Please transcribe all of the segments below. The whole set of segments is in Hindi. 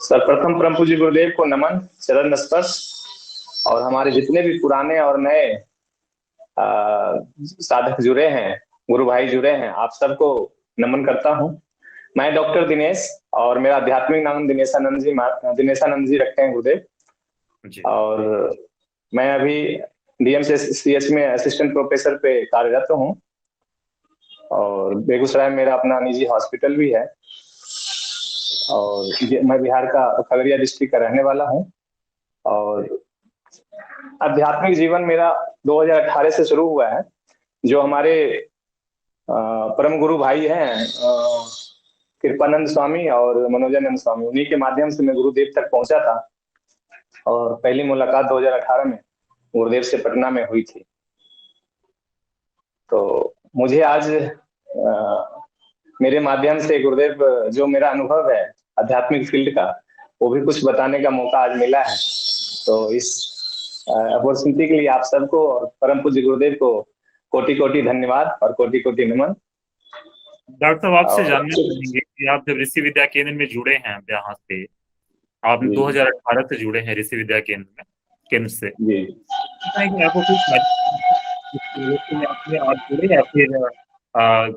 सर्वप्रथम परम पूज्य गुरुदेव को नमन, चरण स्पर्श। और हमारे जितने भी पुराने और नए साधक जुड़े हैं, गुरु भाई जुड़े हैं, आप सबको नमन करता हूँ। मैं डॉक्टर दिनेश और मेरा आध्यात्मिक नाम दिनेशानंद जी रखते हैं गुरुदेव। और मैं अभी DMCH में असिस्टेंट प्रोफेसर पे कार्यरत हूँ और बेगूसराय में मेरा अपना निजी हॉस्पिटल भी है। और मैं बिहार का खगड़िया डिस्ट्रिक्ट का रहने वाला हूँ। और आध्यात्मिक जीवन मेरा 2018 से शुरू हुआ है। जो हमारे परम गुरु भाई हैं कृपानंद स्वामी और मनोजानंद स्वामी, उन्हीं के माध्यम से मैं गुरुदेव तक पहुंचा था। और पहली मुलाकात 2018 में गुरुदेव से पटना में हुई थी। तो मुझे आज मेरे माध्यम से गुरुदेव जो मेरा अनुभव है आध्यात्मिक फील्ड का, वो भी कुछ बताने का मौका आज मिला है। तो इस अपॉर्चुनिटी के लिए आप सबको और परम पूज्य गुरुदेव को कोटि कोटि धन्यवाद और कोटि कोटि नमन। डॉक्टर साहब, आपसे जानना चाहेंगे कि आप जब ऋषि विद्या केंद्र में जुड़े हैं, यहाँ पे आप 2018 से जुड़े हैं ऋषि विद्या केंद्र से, आपको कुछ आप जुड़े या फिर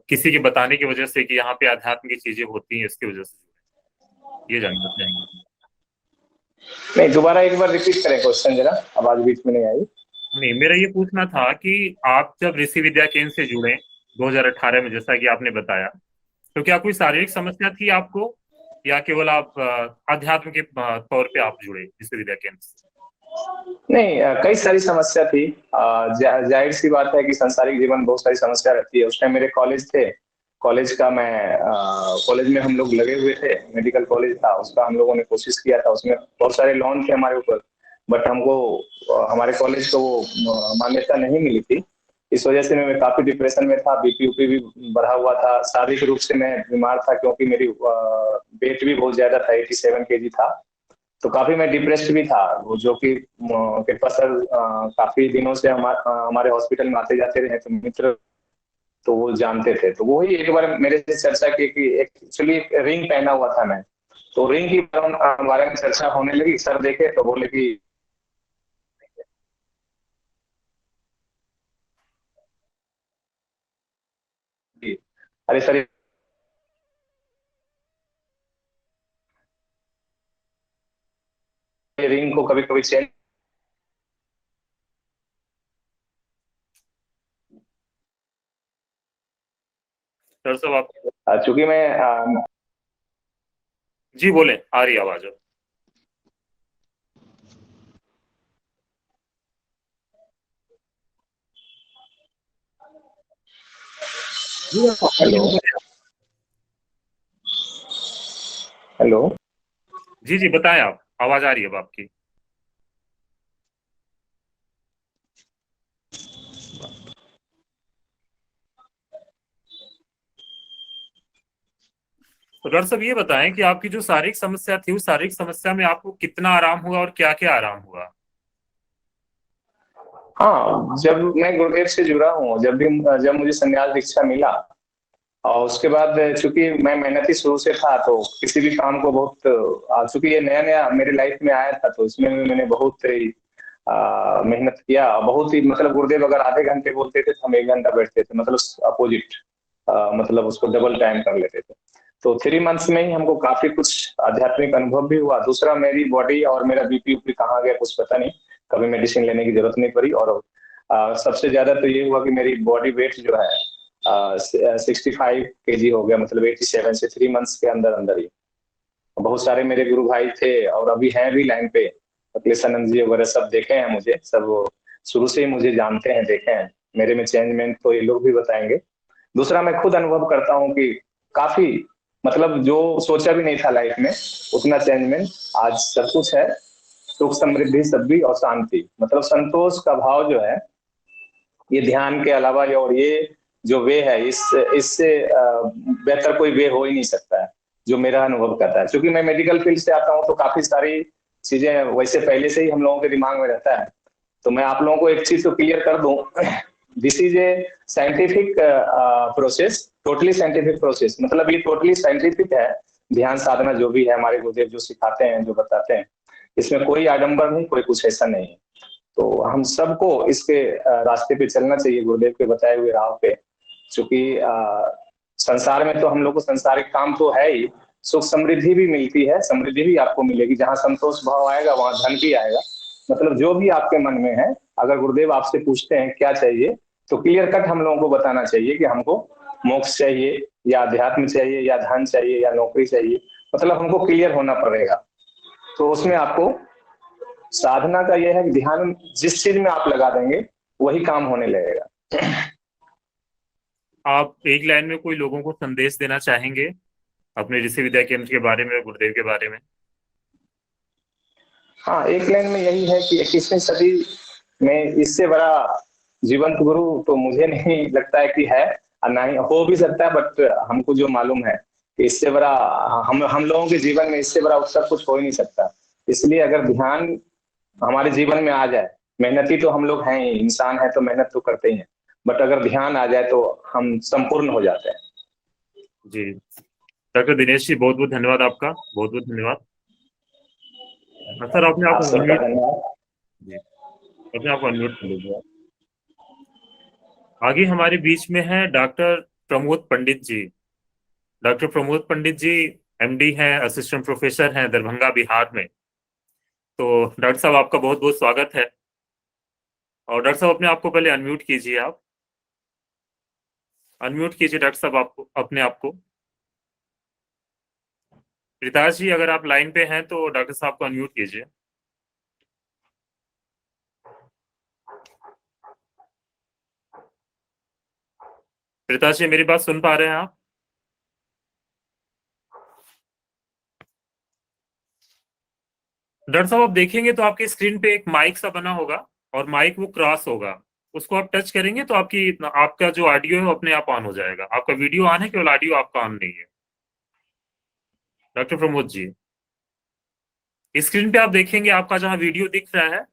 किसी के बताने की वजह से कि यहाँ पे आध्यात्म की चीजें होती हैं, इसकी वजह से जुड़े, ये जानना चाहेंगे? नहीं, दोबारा एक बार रिपीट करें क्वेश्चन जरा, आवाज बीच में नहीं आई। नहीं, मेरा ये पूछना था कि आप जब ऋषि विद्या केंद्र से जुड़े 2018 में, जैसा कि आपने बताया, तो क्या कोई शारीरिक समस्या थी आपको या केवल आप अध्यात्म के तौर पे आप जुड़े ऋषि विद्या केंद्र से? नहीं, कई सारी समस्या थी। जाहिर सी बात है कि संसारिक जीवन बहुत सारी समस्या रहती है। उस टाइम मेरे कॉलेज थे, कॉलेज का मैं कॉलेज में हम लोग लगे हुए थे, मेडिकल कॉलेज था, उसका हम लोगों ने कोशिश किया था। उसमें बहुत सारे लोन थे हमारे ऊपर, बट हमको हमारे कॉलेज को वो मान्यता नहीं मिली थी। इस वजह से मैं काफी डिप्रेशन में था, BP भी बढ़ा हुआ था, शारीरिक रूप से मैं बीमार था क्योंकि मेरी वेट भी बहुत ज्यादा था, 87 kg था। तो काफी मैं डिप्रेस्ड भी था। वो जो कि कृपा सर काफी दिनों से हमारे हॉस्पिटल में आते जाते रहे, तो मित्र तो वो जानते थे। तो वही एक बार मेरे से चर्चा की कि एक्चुअली रिंग पहना हुआ था मैं, तो रिंग की बारे में चर्चा होने लगी। सर देखे तो बोले कि अरे सर, रिंग को कभी कभी चेंज। सर साहब आप चूंकि मैं जी बोले, आ रही आवाज। हेलो हेलो, जी जी बताएं, आप आवाज आ रही है अब आपकी। तो डॉक्टर साहब ये बताएं कि आपकी जो शारीरिक समस्या थी, उस शारीरिक समस्या में आपको कितना आराम हुआ और क्या क्या आराम हुआ? हाँ, जब मैं गुरुदेव से जुड़ा हूँ, जब मुझे संन्यास दीक्षा मिला और उसके बाद चूंकि मैं मेहनती शुरू से था, तो किसी भी काम को बहुत चूंकि ये नया नया मेरे लाइफ में आया था, तो इसमें भी मैंने बहुत ही मेहनत किया। बहुत ही मतलब गुरुदेव अगर आधे घंटे बोलते थे तो हम 1 घंटा बैठते थे, मतलब अपोजिट, मतलब उसको डबल टाइम कर लेते थे। तो 3 मंथ्स में ही हमको काफी कुछ आध्यात्मिक अनुभव भी हुआ। दूसरा, मेरी बॉडी और मेरा BP कहाँ गया कुछ पता नहीं, कभी मेडिसिन लेने की जरूरत नहीं पड़ी। और सबसे ज्यादा तो ये हुआ कि मेरी बॉडी वेट जो है 65 kg हो गया, मतलब 87 से 3 मंथ्स के अंदर अंदर ही। बहुत सारे मेरे गुरु भाई थे और अभी हैं भी लाइन पे, अखिलेशानंद जी वगैरह सब देखे हैं मुझे, सब शुरू से ही मुझे जानते हैं, देखे हैं। मेरे में चेंजमेंट तो ये लोग भी बताएंगे। दूसरा, मैं खुद अनुभव करता हूँ कि काफी मतलब जो सोचा भी नहीं था लाइफ में उतना चेंजमेंट आज सब कुछ है। सुख समृद्धि सद्भी और शांति, मतलब संतोष का भाव जो है, ये ध्यान के अलावा और ये जो वे है, इससे बेहतर कोई वे हो ही नहीं सकता है, जो मेरा अनुभव करता है। क्योंकि मैं मेडिकल फील्ड से आता हूँ, तो काफी सारी चीजें वैसे पहले से ही हम लोगों के दिमाग में रहता है। तो मैं आप लोगों को एक चीज तो क्लियर कर दूं, this is a scientific process, totally scientific process. मतलब ये टोटली साइंटिफिक है ध्यान साधना जो भी है हमारे गुरुदेव जो सिखाते हैं, जो बताते हैं, इसमें कोई आडंबर नहीं, कोई कुछ ऐसा नहीं है। तो हम सबको इसके रास्ते पे चलना चाहिए, गुरुदेव के बताए हुए राह पे। क्योंकि संसार में तो हम लोग को संसारिक काम तो है ही, सुख समृद्धि भी मिलती है, समृद्धि भी आपको मिलेगी। जहाँ संतोष भाव आएगा वहां धन भी आएगा। मतलब जो भी आपके मन में है, अगर गुरुदेव आपसे पूछते हैं क्या चाहिए, तो क्लियर कट हम लोगों को बताना चाहिए कि हमको मोक्ष चाहिए, या अध्यात्म चाहिए, या धन चाहिए, या नौकरी चाहिए। मतलब हमको क्लियर होना पड़ेगा। तो उसमें आपको साधना का यह है कि ध्यान जिस चीज में आप लगा देंगे वही काम होने लगेगा। आप एक लाइन में कोई लोगों को संदेश देना चाहेंगे अपने ऋषि विद्या केंद्र के बारे में, गुरुदेव के बारे में? हाँ, एक लाइन में यही है कि 21वीं सदी में इससे बड़ा जीवंत गुरु तो मुझे नहीं लगता है कि है, और ना ही हो भी सकता है। बट हमको जो मालूम है कि इससे बड़ा हम लोगों के जीवन में इससे बड़ा उत्सव कुछ हो ही नहीं सकता। इसलिए अगर ध्यान हमारे जीवन में आ जाए, मेहनती तो हम लोग हैं ही, इंसान है तो मेहनत तो करते ही हैं, बट अगर ध्यान आ जाए तो हम संपूर्ण हो जाते हैं। जी डॉक्टर दिनेश जी, बहुत बहुत धन्यवाद आपका, बहुत बहुत धन्यवाद। सर आपने आप आप सबका अनम्यूट, धन्यवाद। जी अपने आप अनम्यूट कर लीजिए। आगे हमारे बीच में है डॉक्टर प्रमोद पंडित जी। डॉक्टर प्रमोद पंडित जी एमडी हैं, असिस्टेंट प्रोफेसर हैं दरभंगा बिहार में। तो डॉक्टर साहब आपका बहुत बहुत स्वागत है। और डॉक्टर साहब अपने आप को पहले अनम्यूट कीजिए, आप अनम्यूट कीजिए डॉक्टर साहब आपको अपने आप को। रिताज जी अगर आप लाइन पे हैं तो डॉक्टर साहब को अनम्यूट कीजिए। रिताज जी मेरी बात सुन पा रहे हैं आप? डॉक्टर साहब आप देखेंगे तो आपके स्क्रीन पे एक माइक सा बना होगा, और माइक वो क्रॉस होगा, उसको आप टच करेंगे तो आपका जो ऑडियो है वो अपने आप ऑन हो जाएगा। आपका वीडियो ऑन है, केवल ऑडियो आपका ऑन नहीं है। डॉक्टर प्रमोद जी, स्क्रीन पे आप देखेंगे आपका जहां वीडियो दिख रहा है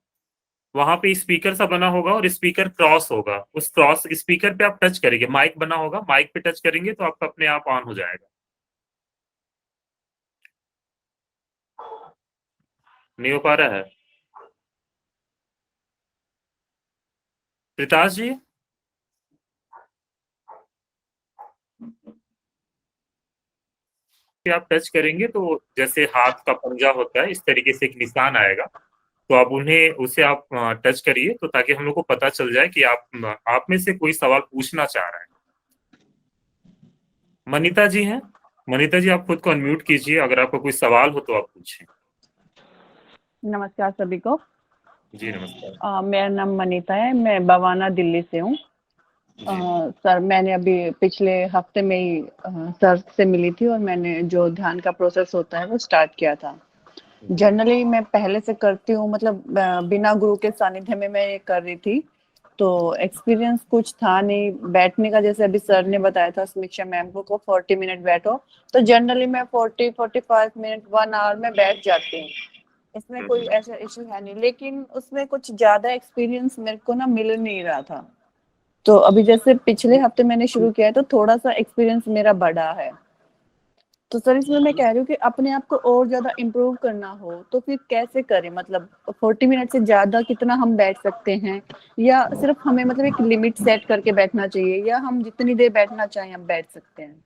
वहां पे स्पीकर सा बना होगा, और स्पीकर क्रॉस होगा। उस क्रॉस स्पीकर पे आप टच करेंगे, माइक बना होगा, माइक पे टच करेंगे तो आपका अपने आप ऑन हो जाएगा। नहीं हो पा रहा है? रिताज जी पे आप टच करेंगे तो जैसे हाथ का पंजा होता है इस तरीके से एक निशान आएगा, तो आप उसे आप टच करिए, तो ताकि हम लोग को पता चल जाए कि आप में से कोई सवाल पूछना चाह रहा है। मनीता जी हैं, मनीता जी आप खुद को अनम्यूट कीजिए, अगर आपका कोई सवाल हो तो आप पूछें। नमस्कार सभी को। जी नमस्कार। मेरा नाम मनीता है, मैं बवाना दिल्ली से हूँ। सर मैंने अभी पिछले हफ्ते में ही सर से मिली थी, और मैंने जो ध्यान का प्रोसेस होता है वो स्टार्ट किया था। जनरली मैं पहले से करती हूँ, मतलब बिना गुरु के सानिध्य में मैं ये कर रही थी, तो एक्सपीरियंस कुछ था नहीं बैठने का। जैसे अभी सर ने बताया था समीक्षा मैम को 40 मिनट बैठो, तो जनरली मैं 40-45 मिनट 1 आवर में बैठ जाती हूँ, इसमें कोई ऐसा इशू है नहीं। लेकिन उसमें कुछ ज्यादा एक्सपीरियंस मेरे को ना मिल नहीं रहा था। तो अभी जैसे पिछले हफ्ते मैंने शुरू किया है, तो थोड़ा सा एक्सपीरियंस मेरा बढ़ा है। तो सर इसमें मैं कह रही हूँ कि अपने आप को और ज्यादा इम्प्रूव करना हो तो फिर कैसे करें? मतलब 40 मिनट से ज्यादा कितना हम बैठ सकते हैं, या सिर्फ हमें मतलब एक लिमिट सेट करके बैठना चाहिए, या हम जितनी देर बैठना चाहें हम बैठ सकते हैं?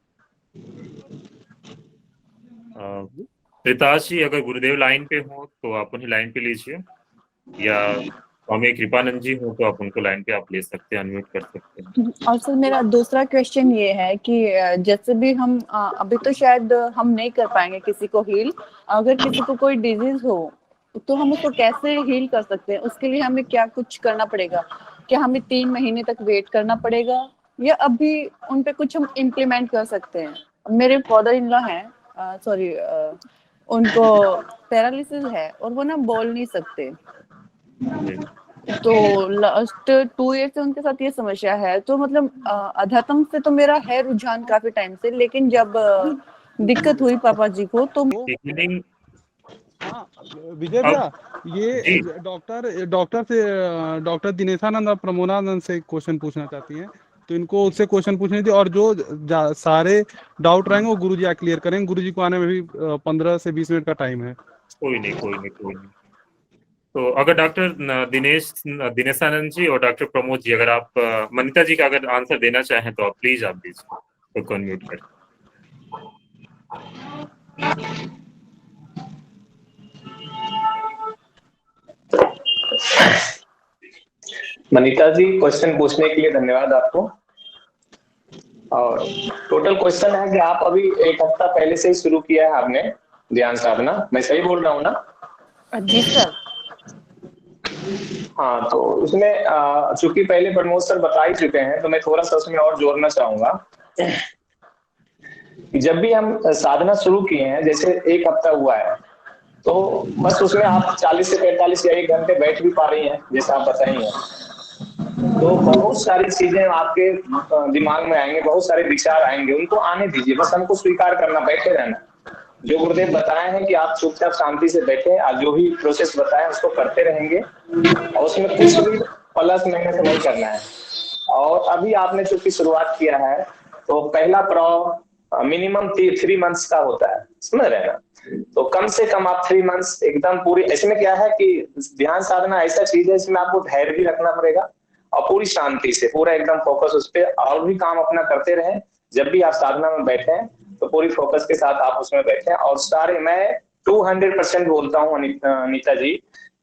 रिताज जी अगर गुरुदेव लाइन पे हो तो आप उन्हें लाइन पे लीजिए, या स्वामी कृपानंद जी हो तो आप उनको लाइन पे आप ले सकते हैं, अनम्यूट कर सकते हैं। और सर मेरा दूसरा क्वेश्चन ये है कि जैसे भी हम अभी तो शायद हम नहीं कर पाएंगे किसी को हील, अगर किसी को कोई डिजीज हो तो हम उसको कैसे हील कर सकते हैं? उसके लिए हमें क्या कुछ करना पड़ेगा? क्या हमें 3 महीने तक वेट करना पड़ेगा, या अभी उन पे कुछ हम इम्प्लीमेंट कर सकते हैं? मेरे फादर इन लॉ हैं, सॉरी, उनको पैरालिसिस है और वो ना बोल नहीं सकते। तो लास्ट 2 ईयर से उनके साथ ये समस्या है। तो मतलब अध्यात्म से तो मेरा है रुझान काफी टाइम से, लेकिन जब दिक्कत हुई पापा जी को तो हाँ विजय भैया, ये डॉक्टर दिनेशानंद और प्रमोदानंद से क्वेश्चन पूछना चाहती हैं। तो इनको उससे क्वेश्चन पूछने थे, और जो सारे डाउट रहेंगे वो गुरुजी आ क्लियर करेंगे। गुरुजी को आने में भी 15 से 20 मिनट का टाइम है। कोई नहीं। तो अगर डॉक्टर दिनेशानंद जी और डॉक्टर प्रमोद जी, अगर आप मनीता जी का अगर आंसर देना चाहें तो आप प्लीज आप दीजिए, तो अनम्यूट करें। मनीता जी, क्वेश्चन पूछने के लिए धन्यवाद आपको। और टोटल क्वेश्चन है कि आप अभी 1 हफ्ता पहले से ही शुरू किया है आपने ध्यान साधना, मैं सही बोल रहा हूँ ना? जी सर। हाँ, तो उसमें चूंकि पहले प्रमोद सर बता ही चुके हैं, तो मैं थोड़ा सा उसमें और जोड़ना चाहूंगा। जब भी हम साधना शुरू किए हैं, जैसे 1 हफ्ता हुआ है, तो बस उसमें आप 40 से 45 या 1 घंटे बैठ भी पा रही हैं, जैसा आप बताई हैं। तो बहुत सारी चीजें आपके दिमाग में आएंगे, बहुत सारे विचार आएंगे, उनको आने दीजिए, बस हमको स्वीकार करना, बैठे रहना। जो गुरुदेव बताए हैं कि आप चुपचाप शांति से बैठे, आज जो भी प्रोसेस बताए उसको करते रहेंगे, और उसमें कुछ भी प्लस माइनस नहीं करना है। और अभी आपने चूंकि शुरुआत किया है, तो पहला प्रॉव मिनिमम 3 मंथ्स का होता है, समझ रहे हैं ना? तो कम से कम आप 3 मंथ्स एकदम पूरी, इसमें क्या है कि ध्यान साधना ऐसा चीज है इसमें आपको धैर्य भी रखना पड़ेगा, और पूरी शांति से पूरा एकदम फोकस उस पर, और भी काम अपना करते रहें। जब भी आप साधना में बैठे हैं तो पूरी फोकस के साथ आप उसमें बैठे, और सारे, मैं 200% बोलता हूँ अनीता जी,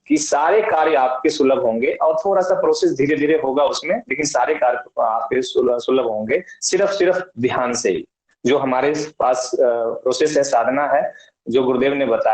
कि सारे कार्य आपके सुलभ होंगे, और थोड़ा सा प्रोसेस धीरे धीरे होगा उसमें, लेकिन सारे कार्य आपके सुलभ होंगे सिर्फ ध्यान से ही। जो हमारे पास प्रोसेस है, साधना है, जो गुरुदेव ने बताया।